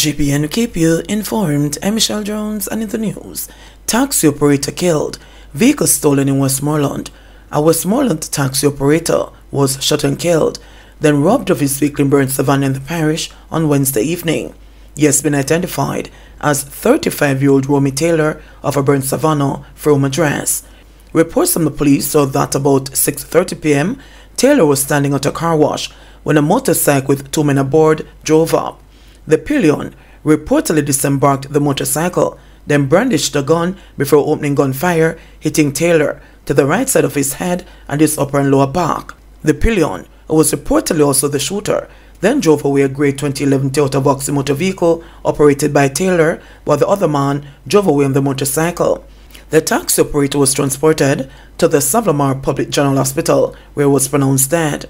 JBNN keep you informed. I'm Michelle Jones, and in the news, taxi operator killed, vehicle stolen in Westmoreland. A Westmoreland taxi operator was shot and killed, then robbed of his vehicle in Burnt Savannah in the parish on Wednesday evening. He has been identified as 35-year-old Romy Taylor of a Burnt Savannah from address. Reports from the police saw that about 6:30 p.m., Taylor was standing at a car wash when a motorcycle with two men aboard drove up. The pillion reportedly disembarked the motorcycle, then brandished a gun before opening gunfire, hitting Taylor to the right side of his head and his upper and lower back. The pillion, who was reportedly also the shooter, then drove away a grey 2011 Toyota Vauxhall motor vehicle operated by Taylor, while the other man drove away on the motorcycle. The taxi operator was transported to the Savlamar Public General Hospital, where he was pronounced dead.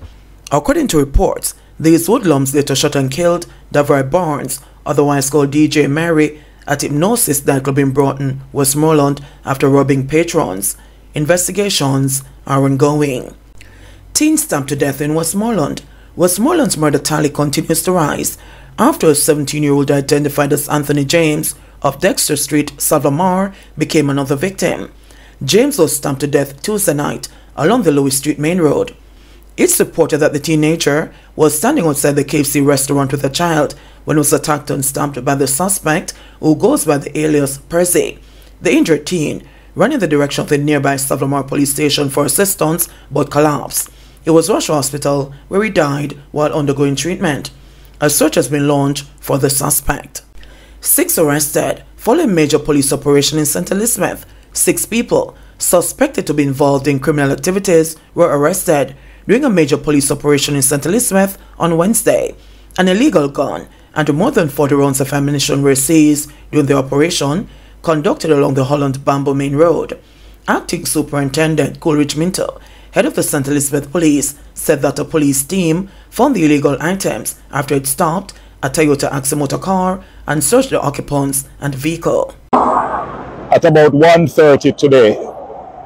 According to reports, these hoodlums later shot and killed Davrai Barnes, otherwise called DJ Mary, at Hypnosis nightclub in Broughton, Westmoreland, after robbing patrons. Investigations are ongoing. Teen stabbed to death in Westmoreland. Westmoreland's murder tally continues to rise after a 17-year-old identified as Anthony James of Dexter Street, Savlamar, became another victim. James was stabbed to death Tuesday night along the Louis Street main road. It's reported that the teenager was standing outside the KFC restaurant with a child when he was attacked and stabbed by the suspect, who goes by the alias Percy. The injured teen ran in the direction of the nearby Savlamar police station for assistance but collapsed. He was rushed to hospital where he died while undergoing treatment. A search has been launched for the suspect. 6 arrested following major police operation in St. Elizabeth. 6 people suspected to be involved in criminal activities were arrested during a major police operation in St. Elizabeth on Wednesday. An illegal gun and more than 40 rounds of ammunition were seized during the operation conducted along the Holland Bamboo Main Road. Acting Superintendent Coleridge Minto, head of the St. Elizabeth Police, said that a police team found the illegal items after it stopped a Toyota Axi motor car and searched the occupants and vehicle. At about 1:30 today,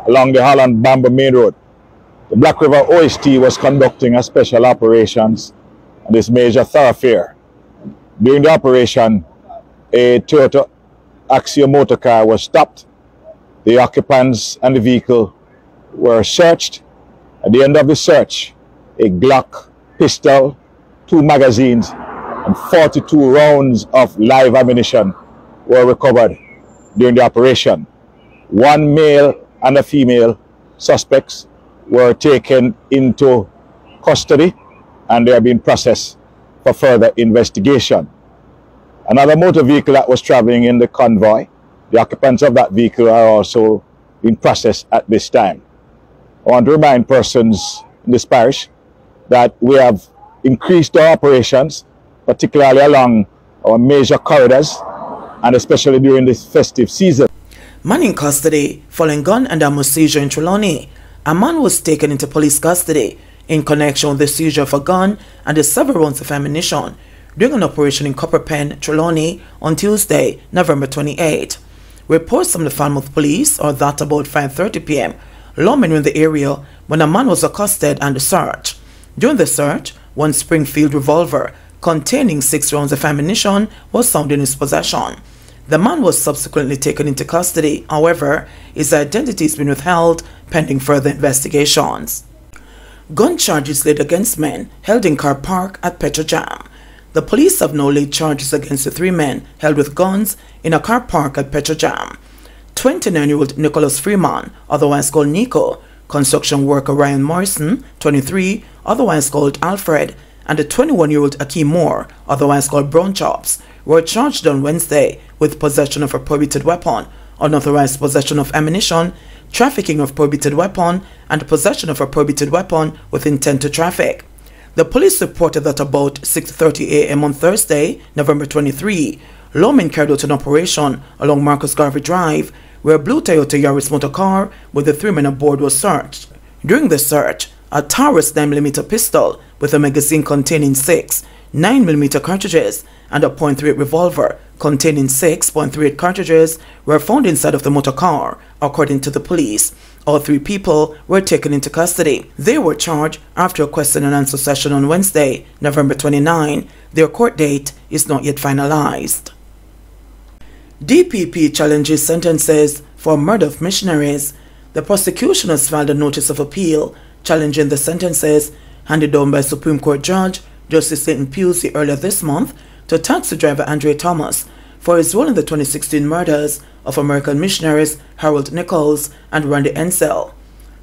along the Holland Bamboo Main Road, the Black River OST was conducting a special operations on this major thoroughfare. During the operation, a Toyota Axi motor car was stopped. The occupants and the vehicle were searched. At the end of the search, a Glock pistol, 2 magazines, and 42 rounds of live ammunition were recovered during the operation. 1 male and a female suspects were taken into custody and they are being processed for further investigation. Another motor vehicle that was traveling in the convoy, the occupants of that vehicle are also being processed at this time. I want to remind persons in this parish that we have increased our operations, particularly along our major corridors and especially during this festive season. Man in custody following gun and ammo seizure in Trelawney. A man was taken into police custody in connection with the seizure of a gun and several rounds of ammunition during an operation in Copper Pen, Trelawney on Tuesday, November 28. Reports from the Falmouth Police are that about 5:30 p.m. lawmen were in the area when a man was accosted and searched. During the search, 1 Springfield revolver containing 6 rounds of ammunition was found in his possession. The man was subsequently taken into custody. However, his identity has been withheld pending further investigations. Gun charges laid against men held in car park at Petrojam. The police have now laid charges against the 3 men held with guns in a car park at Petrojam. 29-year-old Nicholas Freeman, otherwise called Nico, construction worker Ryan Morrison, 23, otherwise called Alfred, and the 21-year-old Akeem Moore, otherwise called Brown Chops, were charged on Wednesday with possession of a prohibited weapon, unauthorized possession of ammunition, trafficking of prohibited weapon, and possession of a prohibited weapon with intent to traffic. The police reported that about 6:30 a.m. on Thursday, November 23, lawmen carried out an operation along Marcus Garvey Drive, where a blue Toyota Yaris motor car with the 3 men aboard was searched. During the search, a Taurus 9mm pistol with a magazine containing 6 9mm cartridges and a .38 revolver containing 6.38 cartridges were found inside of the motor car, according to the police. All 3 people were taken into custody. They were charged after a question and answer session on Wednesday, November 29. Their court date is not yet finalized. DPP challenges sentences for murder of missionaries. The prosecution has filed a notice of appeal challenging the sentences handed down by Supreme Court Judge Justice St. Pusey earlier this month to taxi driver Andre Thomas for his role in the 2016 murders of American missionaries Harold Nichols and Randy Ensel.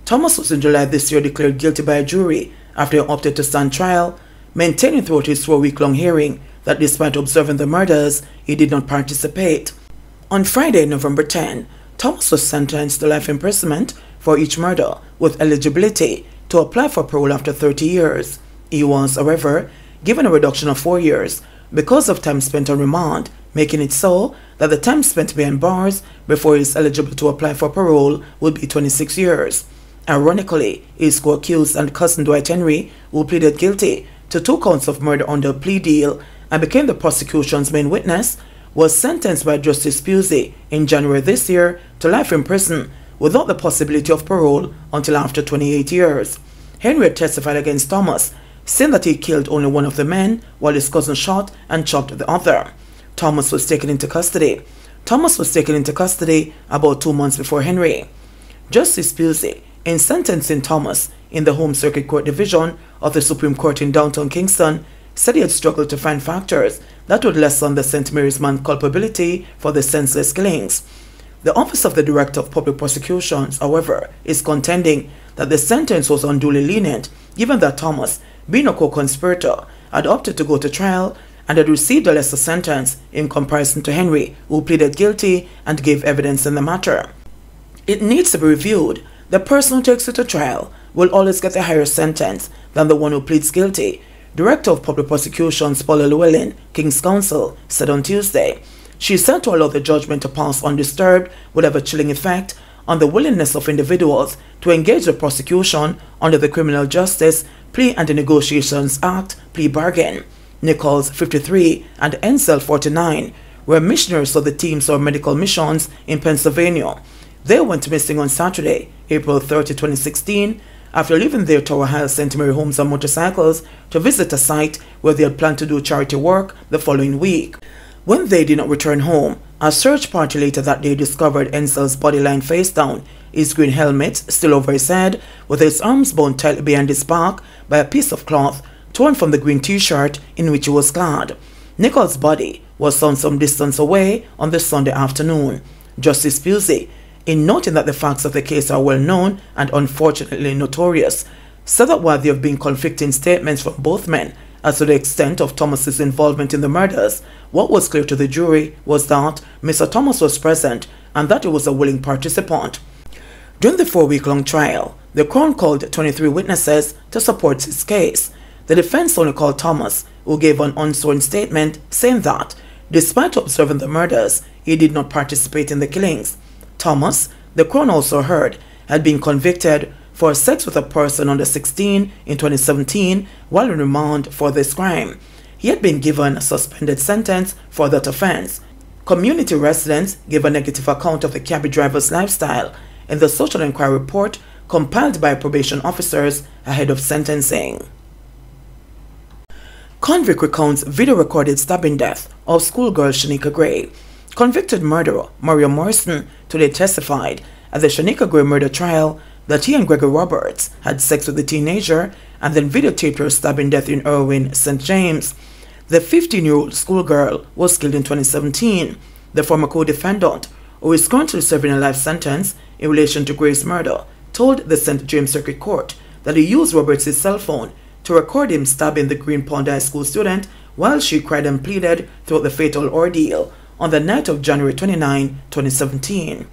Thomas was in July this year declared guilty by a jury after he opted to stand trial, maintaining throughout his 4-week-long hearing that despite observing the murders, he did not participate. On Friday, November 10, Thomas was sentenced to life imprisonment for each murder with eligibility to apply for parole after 30 years. He was, however, given a reduction of 4 years because of time spent on remand, making it so that the time spent behind bars before he is eligible to apply for parole would be 26 years. Ironically, his co-accused and cousin Dwight Henry, who pleaded guilty to 2 counts of murder under a plea deal and became the prosecution's main witness, was sentenced by Justice Pusey in January this year to life in prison without the possibility of parole until after 28 years. Henry had testified against Thomas, saying that he killed only one of the men while his cousin shot and chopped the other. Thomas was taken into custody. Thomas was taken into custody about 2 months before Henry. Justice Pusey, in sentencing Thomas in the Home Circuit Court Division of the Supreme Court in downtown Kingston, said he had struggled to find factors that would lessen the St. Mary's man's culpability for the senseless killings. The Office of the Director of Public Prosecutions, however, is contending that the sentence was unduly lenient, given that Thomas, being a co-conspirator, had opted to go to trial and had received a lesser sentence in comparison to Henry, who pleaded guilty and gave evidence in the matter. It needs to be reviewed. The person who takes it to trial will always get a higher sentence than the one who pleads guilty, Director of Public Prosecutions Paula Llewellyn, King's Counsel, said on Tuesday. She said to allow the judgment to pass undisturbed would have a chilling effect on the willingness of individuals to engage the prosecution under the Criminal Justice Plea and Negotiations Act plea bargain. Nichols, 53, and Ensel, 49, were missionaries of the teams of medical missions in Pennsylvania. They went missing on Saturday, April 30, 2016, after leaving their Tower Hill St. Mary homes on motorcycles to visit a site where they had planned to do charity work the following week. When they did not return home, a search party later that day discovered Ensel's body lying face down, his green helmet still over his head, with his arms bound tightly behind his back by a piece of cloth torn from the green t-shirt in which he was clad. Nichols' body was found some distance away on the Sunday afternoon. Justice Pusey, in noting that the facts of the case are well known and unfortunately notorious, said that while there have been conflicting statements from both men as to the extent of Thomas's involvement in the murders, what was clear to the jury was that Mr. Thomas was present and that he was a willing participant. During the 4-week-long trial, the Crown called 23 witnesses to support his case. The defense only called Thomas, who gave an unsworn statement saying that, despite observing the murders, he did not participate in the killings. Thomas, the Crown also heard, had been convicted for sex with a person under 16 in 2017 while in remand for this crime. He had been given a suspended sentence for that offense. Community residents gave a negative account of the cabby driver's lifestyle in the social inquiry report compiled by probation officers ahead of sentencing. Convict recounts video-recorded stabbing death of schoolgirl Shanika Gray. Convicted murderer Mario Morrison today testified at the Shanika Gray murder trial that he and Gregory Roberts had sex with the teenager and then videotaped her stabbing death in Irwin, St. James. The 15-year-old schoolgirl was killed in 2017. The former co-defendant, who is currently serving a life sentence in relation to Gray's murder, told the St. James Circuit Court that he used Roberts' cell phone to record him stabbing the Green Pond High School student while she cried and pleaded throughout the fatal ordeal on the night of January 29, 2017.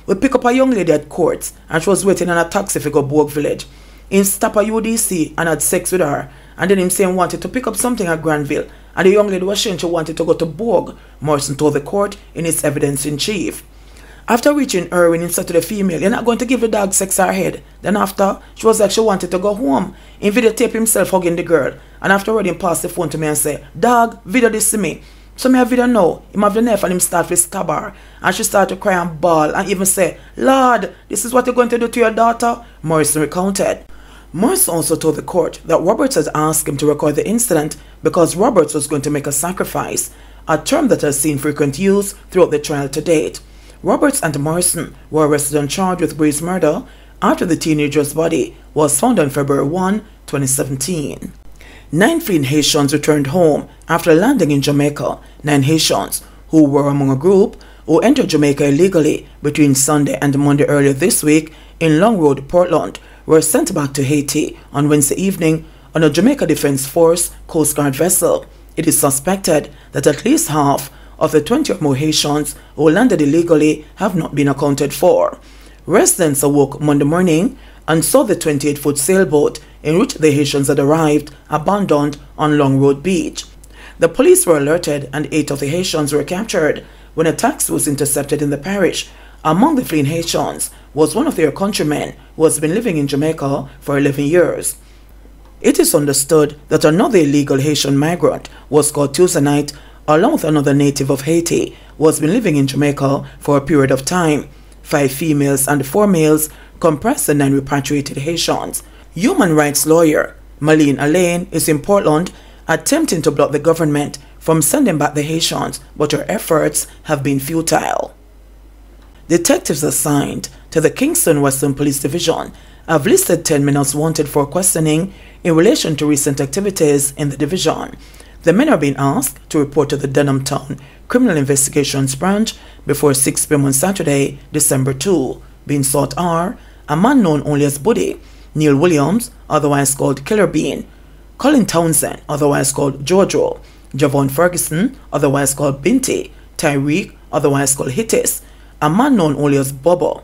We pick up a young lady at court and she was waiting in a taxi for go Bourg Village. He stopped at UDC and had sex with her, and then him saying wanted to pick up something at Granville, and the young lady was saying she wanted to go to Bourg, Morrison told the court in his evidence in chief. After reaching Irwin, he said to the female, "You're not going to give the dog sex her head." Then after, she was like she wanted to go home. He videotaped himself hugging the girl, and afterward he passed the phone to me and said, "Dog, video this to me." So me have video now, him have the knife and him start with stab her. And she start to cry and bawl and even say, "Lord, this is what you're going to do to your daughter?" Morrison recounted. Morrison also told the court that Roberts had asked him to record the incident because Roberts was going to make a sacrifice, a term that has seen frequent use throughout the trial to date. Roberts and Morrison were arrested and charged with Bree's murder after the teenager's body was found on February 1, 2017. 9 fleeing Haitians returned home after landing in Jamaica. 9 Haitians, who were among a group who entered Jamaica illegally between Sunday and Monday earlier this week in Long Road, Portland, were sent back to Haiti on Wednesday evening on a Jamaica Defense Force Coast Guard vessel. It is suspected that at least half of the 20 or more Haitians who landed illegally have not been accounted for. Residents awoke Monday morning and saw the 28-foot sailboat in which the Haitians had arrived abandoned on Long Road Beach. The police were alerted and 8 of the Haitians were captured when a taxi was intercepted in the parish. Among the fleeing Haitians was one of their countrymen who has been living in Jamaica for 11 years. It is understood that another illegal Haitian migrant was caught Tuesday night along with another native of Haiti who has been living in Jamaica for a period of time. 5 females and 4 males comprise the 9 repatriated Haitians. Human rights lawyer Malene Alain is in Portland attempting to block the government from sending back the Haitians, but her efforts have been futile. Detectives assigned to the Kingston Western Police Division have listed 10 men as wanted for questioning in relation to recent activities in the division. The men are being asked to report to the Denham Town Criminal Investigations Branch before 6 p.m. on Saturday, December 2. Being sought are a man known only as Buddy, Neil Williams, otherwise called Killer Bean, Colin Townsend, otherwise called Jojo, Javon Ferguson, otherwise called Binti, Tyreek, otherwise called Hittis, a man known only as Bobo,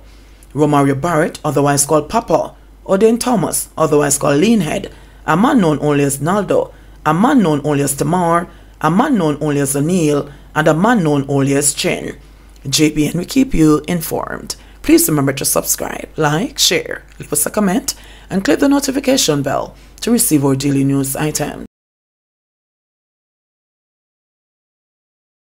Romario Barrett, otherwise called Papa, Oden Thomas, otherwise called Leanhead, a man known only as Naldo, a man known only as Tamar, a man known only as O'Neill, and a man known only as Chin. JBN will keep you informed. Please remember to subscribe, like, share, leave us a comment, and click the notification bell to receive our daily news items.